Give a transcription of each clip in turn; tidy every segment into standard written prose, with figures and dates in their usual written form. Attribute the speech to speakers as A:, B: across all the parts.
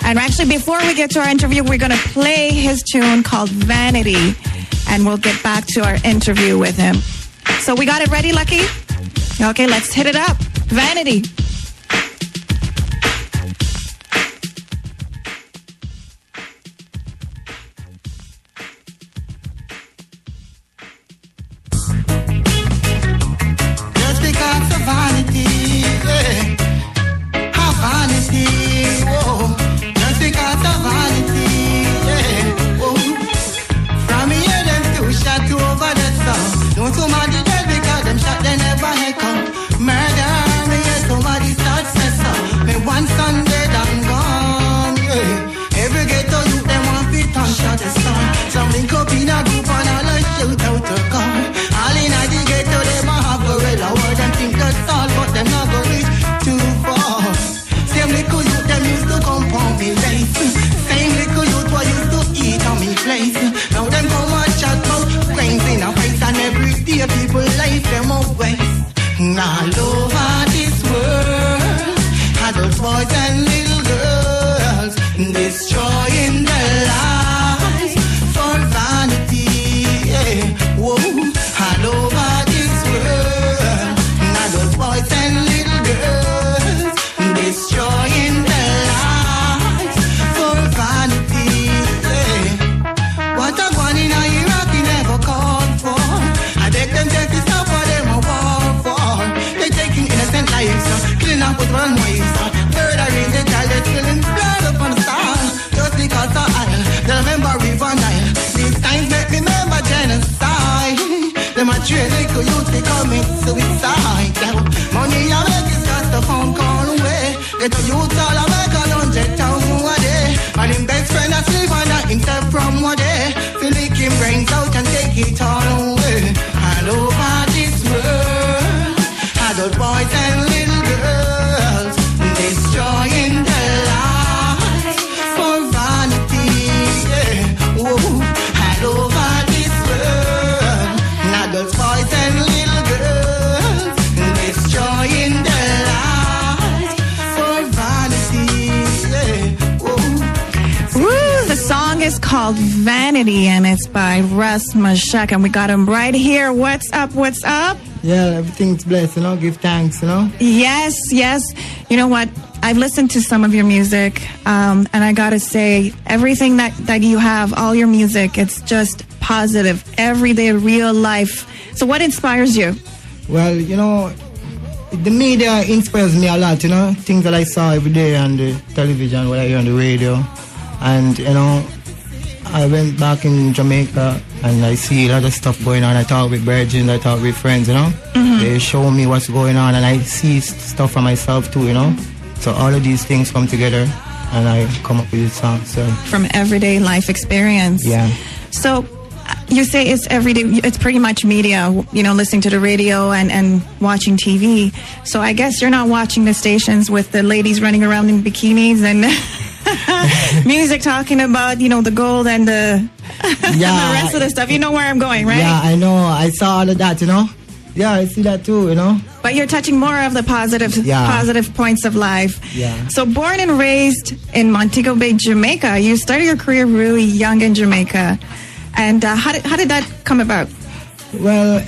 A: And actually, before we get to our interview, we're going to play his tune called Vanity, and we'll get back to our interview with him. So we got it ready, Lucky? Okay, let's hit it up. Vanity.
B: Just because of vanity, yeah. Have vanity, whoa. Just because of vanity, yeah. Whoa. From here, them two shot over the sun. Don't somebody dead because them shot they never head come. Murder me, yeah, somebody start say so. Me one son dead and gone, yeah. Every ghetto youth them want fit on shot the sun. Some link up in a group and all a shoot out a gun. All in a the ghetto them a have gorilla war. Them think that's all but them not go reach too far. Same little youth them used to come on me lace. Same little youth what used to eat on me place. Now them come and chat about brains in a face. And every day people life them up waste. All over this world, adult boys and little girls destroying their lives for vanity. Yeah. Whoa. All over this world, adult boys and little girls destroying their lives for vanity. Yeah. What a one in Iraq he never called for. I beg them take this up for them a war for. They taking innocent lives, killing up with one ways, murdering the child, they're spilling blood upon the star. Just because of Isle, they remember River Nile. These times make me remember genocide. Them a train little youth they commit suicide. Money I make is just a phone call away. Get a youth all I make 100,000 a day. And him best friend a sleep and a inter from one day. To lick him brains out and take it all away. All over this world, adult boys and little girls destroying their lives for vanity. Yeah. Whoa. All over this world, adult boys and little girls destroying their lives for vanity. Yeah. Whoa.
A: Woo, the song is called Vanity, and it's by Rasmeshach, and we got him right here. What's up? What's up?
B: Yeah, everything's blessed, you know, give thanks, you know.
A: Yes, yes. You know what? I've listened to some of your music, and I gotta say, everything that you have, all your music, it's just positive, everyday, real life. So what inspires you?
B: Well, you know, the media inspires me a lot, you know, things that I saw every day on the television, what I hear on the radio. And, you know, I went back in Jamaica and I see a lot of stuff going on. I talk with virgins, I talk with friends, you know. Mm-hmm. They show me what's going on and I see stuff for myself too, you know. So all of these things come together and I come up with this song. So
A: from everyday life experience.
B: Yeah.
A: So you say it's everyday, it's pretty much media, you know, listening to the radio and watching TV. So I guess you're not watching the stations with the ladies running around in bikinis and music talking about, you know, the gold and the, the rest of the stuff. You know where I'm going, right?
B: Yeah, I know. I saw all of that, you know. Yeah, I see that too, you know.
A: But you're touching more of the positive points of life.
B: Yeah.
A: So born and raised in Montego Bay, Jamaica, you started your career really young in Jamaica. And how did that come about?
B: Well,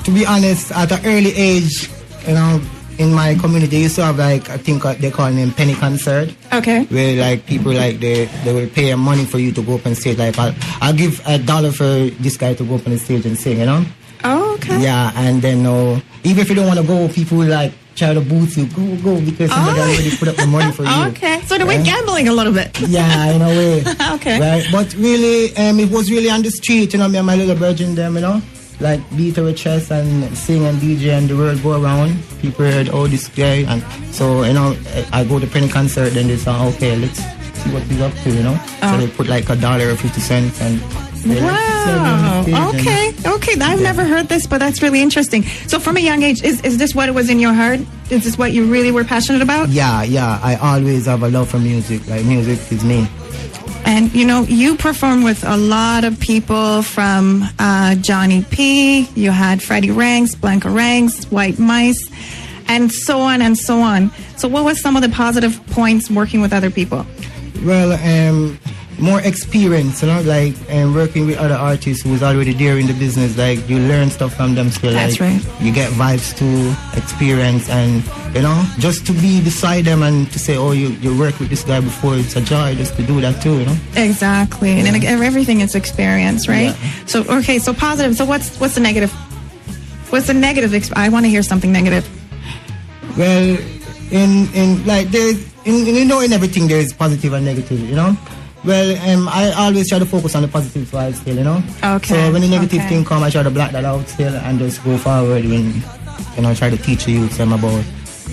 B: to be honest, at an early age, you know, in my community, they used to have like, I think they call them penny concert.
A: Okay.
B: Where like people like they will pay money for you to go up on stage. Like I'll give $1 for this guy to go up on the stage and sing, you know.
A: Oh, okay.
B: Yeah, and then even if you don't want to go, people like try to boost you. Go because somebody already put up the money for you.
A: Okay. So they went gambling a little bit.
B: Yeah, in a way.
A: Okay.
B: Right, but really, it was really on the street, you know. Me and my little virgin them, you know. Like beat our chest and sing and DJ and the world go around. People heard, oh, this guy, and so, you know, I go to penny concert, then they say, okay, let's see what he's up to, you know. So they put like $1 or 50 cents and
A: wow. Okay. I've never heard this, but that's really interesting. So from a young age, is this what was in your heart? Is this what you really were passionate about?
B: Yeah. I always have a love for music. Like music is me.
A: And, you know, you performed with a lot of people from Johnny P. You had Freddie Ranks, Blanca Ranks, White Mice. and so on and so on. So what was some of the positive points working with other people?
C: Well, more experience, like working with other artists who's already there in the business. Like you learn stuff from them still.
A: That's
C: like,
A: right.
C: You get vibes to experience, and just to be beside them and to say, oh, you worked with this guy before. It's a joy just to do that too.
A: Exactly, yeah. And everything is experience, right?
C: Yeah.
A: So so positive. So what's the negative? What's the negative? I want to hear something negative.
C: Well, in like there's in everything there is positive and negative, Well, I always try to focus on the positive side still,
A: Okay.
C: So when the negative thing come, I try to block that out still and just go forward when, try to teach the youth them about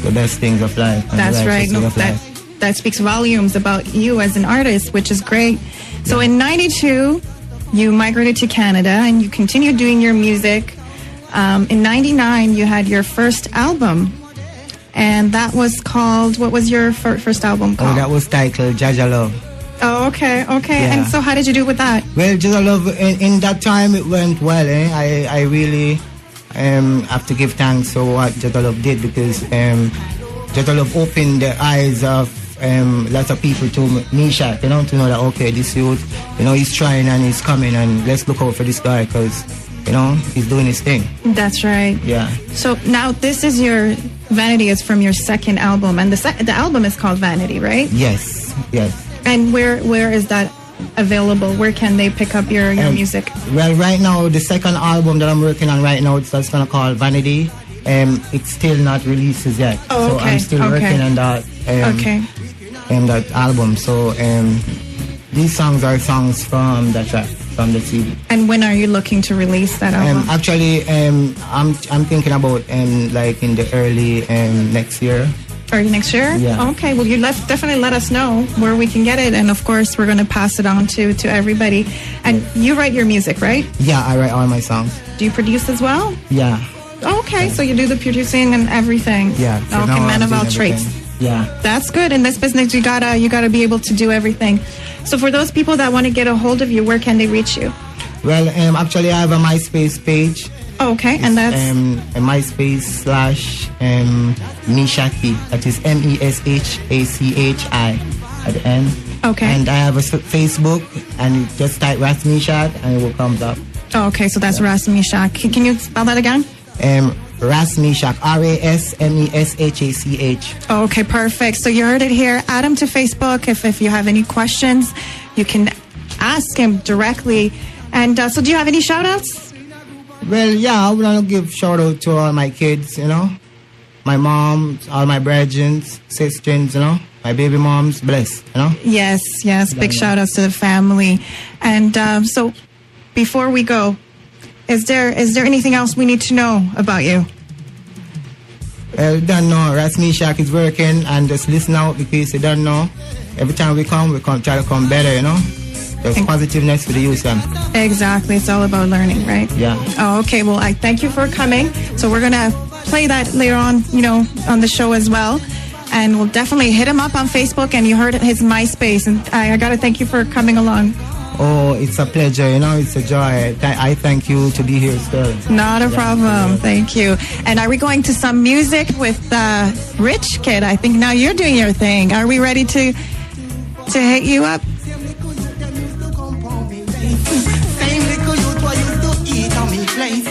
C: the best things of life.
A: That's right. No, that speaks volumes about you as an artist, which is great. So in '92, you migrated to Canada and you continued doing your music. In '99, you had your first album. And that was called, what was your first album called?
C: Oh, that was titled Jaja Love.
A: Oh, okay.
C: Yeah.
A: And so how did you do with that?
C: Well, Jaja Love, in that time it went well. I really have to give thanks for what Jaja Love did, because Jaja Love opened the eyes of lots of people to meshach, to know that, okay, this youth, he's trying and he's coming, and let's look out for this guy, because, he's doing his thing.
A: That's right.
C: Yeah.
A: So now this is Vanity is from your second album, and the album is called Vanity, right?
C: Yes.
A: And where is that available? Where can they pick up your music?
C: Well, right now, the second album that I'm working on right now, it's going to call Vanity. It's still not released yet.
A: Oh, okay.
C: So I'm still working on that. That album. So these songs are songs from the track, from the CD.
A: And when are you looking to release that album?
C: Actually, I'm thinking about like in the early next year.
A: Early next year?
C: Yeah.
A: Okay. Well, definitely let us know where we can get it, and of course we're going to pass it on to everybody. And you write your music, right?
C: Yeah, I write all my songs.
A: Do you produce as well?
C: Yeah.
A: Okay, so you do the producing and everything.
C: Yeah. So
A: okay, man of all trades.
C: Yeah.
A: That's good. In this business, you gotta be able to do everything. So for those people that want to get a hold of you, where can they reach you?
C: Well, actually, I have a MySpace page.
A: Okay, and that's
C: a MySpace / Meshachi. That is MESHACHI at the end.
A: Okay.
C: And I have a Facebook, and you just type Rasmeshach and it will come up.
A: Oh, okay, so that's Rasmeshach. Can you spell that again?
C: Rasmeshach, RASMESHACH.
A: Oh, okay, perfect. So you heard it here. Add him to Facebook. If you have any questions, you can ask him directly. And so do you have any shout-outs?
C: Well, yeah, I want to give shout-out to all my kids, my mom, all my brethren, sisters, my baby moms, bless,
A: Yes, big shout-outs to the family. And so before we go, is there anything else we need to know about you?
C: Don't know. Rasmeshach is working, and just listen out, because you don't know. Every time we come try to come better, There's positiveness for the youth.
A: Exactly. It's all about learning, right?
C: Yeah.
A: Oh, okay. Well, I thank you for coming. So we're going to play that later on, on the show as well. And we'll definitely hit him up on Facebook, and you heard his MySpace. And I got to thank you for coming along.
C: Oh, it's a pleasure. It's a joy. I thank you to be here still.
A: Not a problem. Thank you. And are we going to some music with Rich Kid? I think now you're doing your thing. Are we ready to hit you up?
B: Same little youth what used to eat on me place.